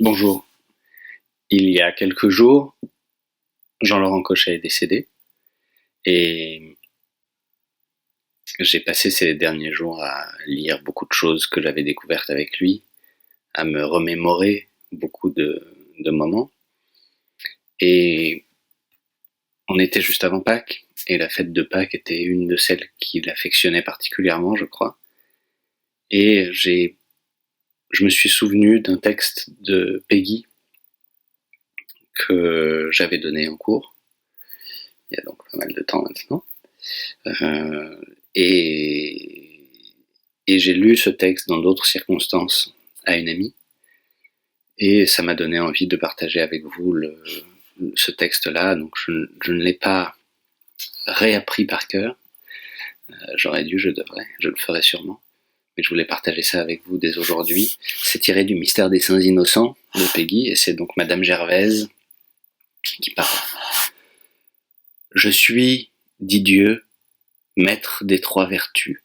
Bonjour. Il y a quelques jours, Jean-Laurent Cochet est décédé et j'ai passé ces derniers jours à lire beaucoup de choses que j'avais découvertes avec lui, à me remémorer beaucoup de moments. Et on était juste avant Pâques et la fête de Pâques était une de celles qu'il affectionnait particulièrement, je crois. Et je me suis souvenu d'un texte de Peggy que j'avais donné en cours, il y a donc pas mal de temps maintenant. Euh, et, et j'ai lu ce texte dans d'autres circonstances à une amie, et ça m'a donné envie de partager avec vous ce texte-là. Donc je ne l'ai pas réappris par cœur, j'aurais dû, je devrais, je le ferai sûrement, mais je voulais partager ça avec vous dès aujourd'hui. C'est tiré du Mystère des Saints Innocents de Peggy, et c'est donc Madame Gervaise qui parle. Je suis, dit Dieu, maître des trois vertus.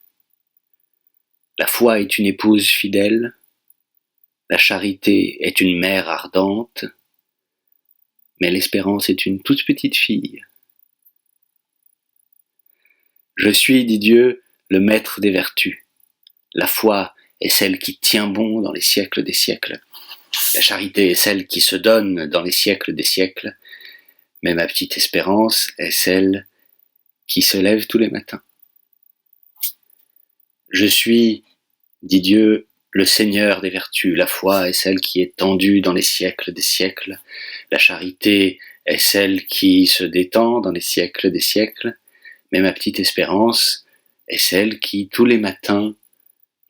La foi est une épouse fidèle, la charité est une mère ardente, mais l'espérance est une toute petite fille. Je suis, dit Dieu, le maître des vertus. La foi est celle qui tient bon dans les siècles des siècles. La charité est celle qui se donne dans les siècles des siècles, mais ma petite espérance est celle qui se lève tous les matins. Je suis, dit Dieu, le Seigneur des vertus. La foi est celle qui est tendue dans les siècles des siècles. La charité est celle qui se détend dans les siècles des siècles, mais ma petite espérance est celle qui, tous les matins,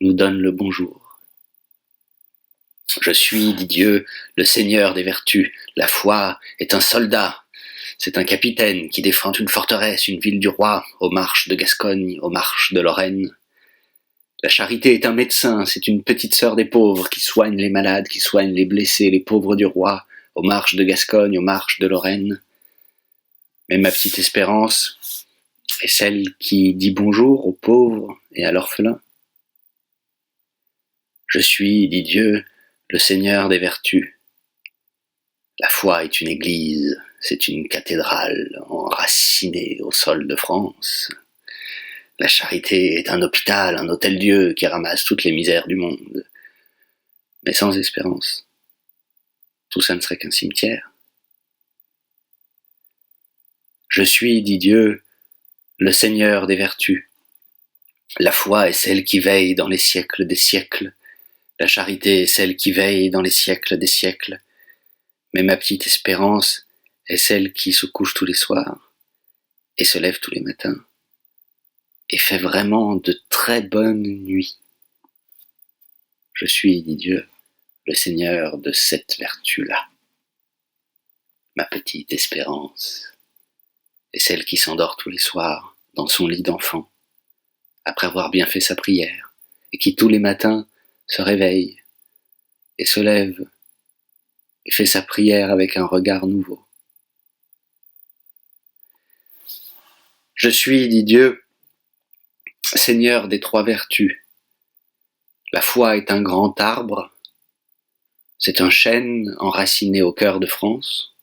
nous donne le bonjour. Je suis, dit Dieu, le Seigneur des vertus. La foi est un soldat. C'est un capitaine qui défend une forteresse, une ville du roi, aux marches de Gascogne, aux marches de Lorraine. La charité est un médecin, c'est une petite sœur des pauvres qui soigne les malades, qui soigne les blessés, les pauvres du roi, aux marches de Gascogne, aux marches de Lorraine. Mais ma petite espérance est celle qui dit bonjour aux pauvres et à l'orphelin. Je suis, dit Dieu, le Seigneur des vertus. La foi est une église, c'est une cathédrale enracinée au sol de France. La charité est un hôpital, un hôtel-Dieu qui ramasse toutes les misères du monde. Mais sans espérance, tout ça ne serait qu'un cimetière. Je suis, dit Dieu, le Seigneur des vertus. La foi est celle qui veille dans les siècles des siècles. La charité est celle qui veille dans les siècles des siècles. Mais ma petite espérance est celle qui se couche tous les soirs et se lève tous les matins et fait vraiment de très bonnes nuits. Je suis, dit Dieu, le Seigneur de cette vertu-là. Ma petite espérance est celle qui s'endort tous les soirs dans son lit d'enfant, après avoir bien fait sa prière, et qui tous les matins se réveille et se lève et fait sa prière avec un regard nouveau. Je suis, dit Dieu, Seigneur des trois vertus. La foi est un grand arbre, c'est un chêne enraciné au cœur de France,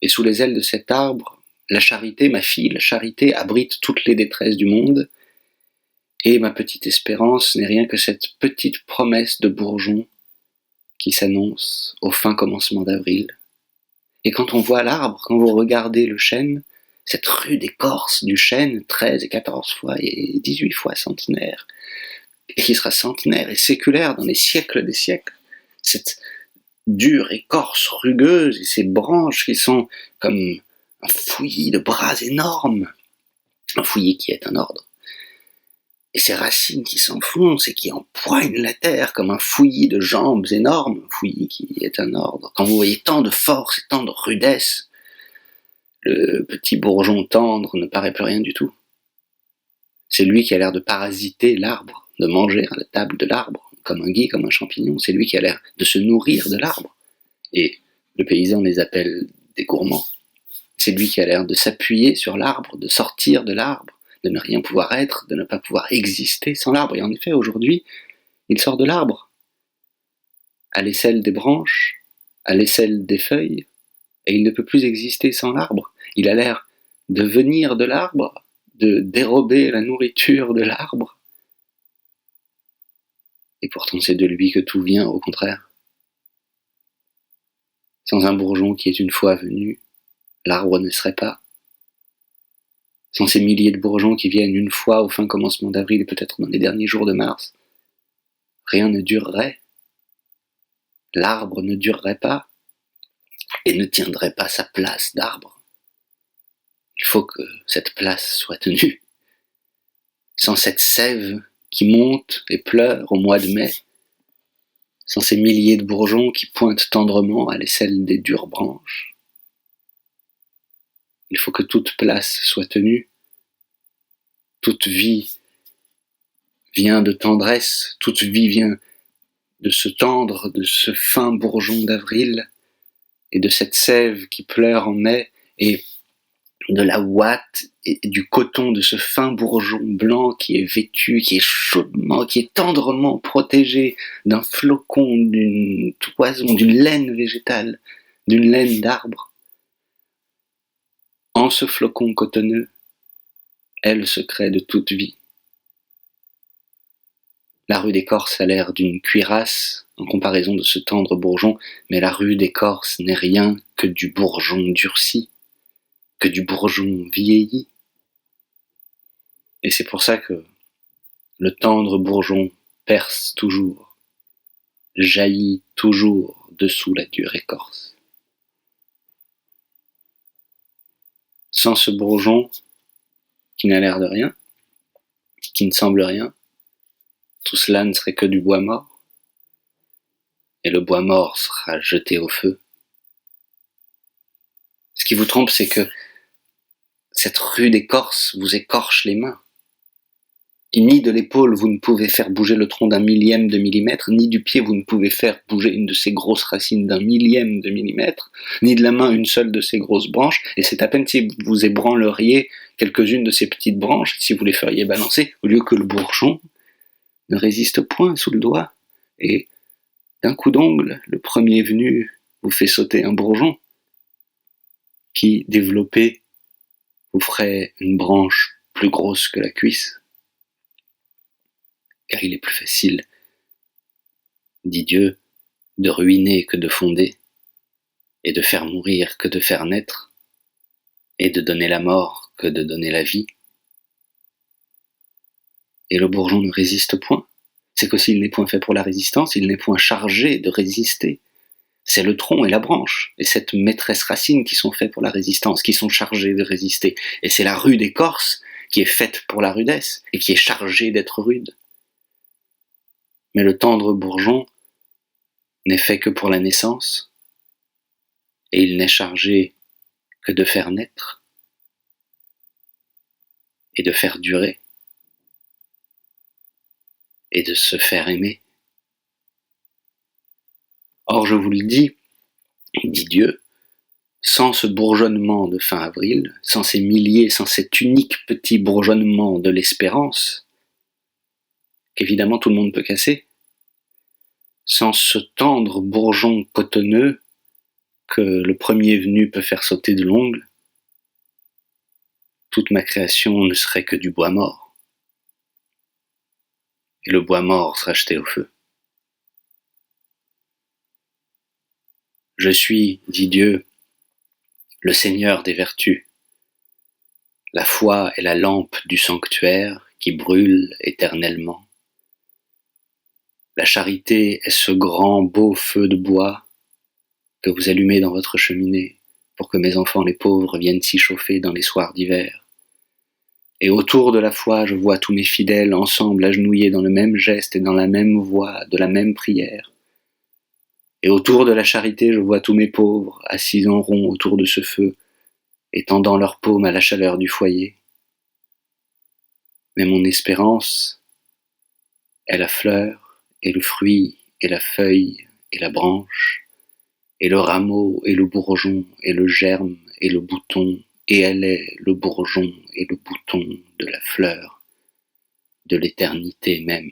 et sous les ailes de cet arbre, la charité, ma fille, la charité abrite toutes les détresses du monde, et ma petite espérance n'est rien que cette petite promesse de bourgeon qui s'annonce au fin commencement d'avril. Et quand on voit l'arbre, quand vous regardez le chêne, cette rude écorce du chêne, 13 et 14 fois et 18 fois centenaire, et qui sera centenaire et séculaire dans les siècles des siècles, cette dure écorce rugueuse et ces branches qui sont comme un fouillis de bras énormes, un fouillis qui est un ordre, et ces racines qui s'enfoncent et qui empoignent la terre comme un fouillis de jambes énormes, un fouillis qui est un ordre. Quand vous voyez tant de force et tant de rudesse, le petit bourgeon tendre ne paraît plus rien du tout. C'est lui qui a l'air de parasiter l'arbre, de manger à la table de l'arbre, comme un gui, comme un champignon. C'est lui qui a l'air de se nourrir de l'arbre. Et le paysan les appelle des gourmands. C'est lui qui a l'air de s'appuyer sur l'arbre, de sortir de l'arbre, de ne rien pouvoir être, de ne pas pouvoir exister sans l'arbre. Et en effet, aujourd'hui, il sort de l'arbre. à l'aisselle des branches, à l'aisselle des feuilles, et il ne peut plus exister sans l'arbre. Il a l'air de venir de l'arbre, de dérober la nourriture de l'arbre. Et pourtant c'est de lui que tout vient, au contraire. Sans un bourgeon qui est une fois venu, l'arbre ne serait pas. Sans ces milliers de bourgeons qui viennent une fois au fin commencement d'avril et peut-être dans les derniers jours de mars, rien ne durerait. L'arbre ne durerait pas et ne tiendrait pas sa place d'arbre. Il faut que cette place soit tenue. Sans cette sève qui monte et pleure au mois de mai, sans ces milliers de bourgeons qui pointent tendrement à l'aisselle des dures branches, il faut que toute place soit tenue. Toute vie vient de tendresse, toute vie vient de ce tendre, de ce fin bourgeon d'avril, et de cette sève qui pleure en mai, et de la ouate et du coton de ce fin bourgeon blanc qui est vêtu, qui est chaudement, qui est tendrement protégé d'un flocon, d'une toison, d'une laine végétale, d'une laine d'arbre. En ce flocon cotonneux est le secret de toute vie. La rue des Corses a l'air d'une cuirasse en comparaison de ce tendre bourgeon, mais la rue des Corses n'est rien que du bourgeon durci, que du bourgeon vieilli. Et c'est pour ça que le tendre bourgeon perce toujours, jaillit toujours dessous la dure écorce. Sans ce bourgeon qui n'a l'air de rien, qui ne semble rien, tout cela ne serait que du bois mort, et le bois mort sera jeté au feu. Ce qui vous trompe, c'est que cette rue des Corses vous écorche les mains. Ni de l'épaule vous ne pouvez faire bouger le tronc d'un millième de millimètre, ni du pied vous ne pouvez faire bouger une de ces grosses racines d'un millième de millimètre, ni de la main une seule de ces grosses branches, et c'est à peine si vous ébranleriez quelques-unes de ces petites branches, si vous les feriez balancer, au lieu que le bourgeon ne résiste point sous le doigt, et d'un coup d'ongle, le premier venu vous fait sauter un bourgeon, qui, développé, vous ferait une branche plus grosse que la cuisse. Car il est plus facile, dit Dieu, de ruiner que de fonder, et de faire mourir que de faire naître, et de donner la mort que de donner la vie. Et le bourgeon ne résiste point. C'est que s'il n'est point fait pour la résistance, il n'est point chargé de résister. C'est le tronc et la branche, et cette maîtresse racine qui sont faits pour la résistance, qui sont chargés de résister. Et c'est la rue des Corses qui est faite pour la rudesse, et qui est chargée d'être rude. Mais le tendre bourgeon n'est fait que pour la naissance, et il n'est chargé que de faire naître, et de faire durer, et de se faire aimer. Or je vous le dis, dit Dieu, sans ce bourgeonnement de fin avril, sans ces milliers, sans cet unique petit bourgeonnement de l'espérance, qu'évidemment tout le monde peut casser, sans ce tendre bourgeon cotonneux que le premier venu peut faire sauter de l'ongle, toute ma création ne serait que du bois mort. Et le bois mort sera jeté au feu. Je suis, dit Dieu, le Seigneur des vertus. La foi est la lampe du sanctuaire qui brûle éternellement. La charité est ce grand beau feu de bois que vous allumez dans votre cheminée pour que mes enfants les pauvres viennent s'y chauffer dans les soirs d'hiver. Et autour de la foi, je vois tous mes fidèles ensemble agenouillés dans le même geste et dans la même voix, de la même prière. Et autour de la charité, je vois tous mes pauvres assis en rond autour de ce feu, étendant leurs paumes à la chaleur du foyer. Mais mon espérance est la fleur, et le fruit, et la feuille, et la branche, et le rameau, et le bourgeon, et le germe, et le bouton, et elle est le bourgeon et le bouton de la fleur de l'éternité même.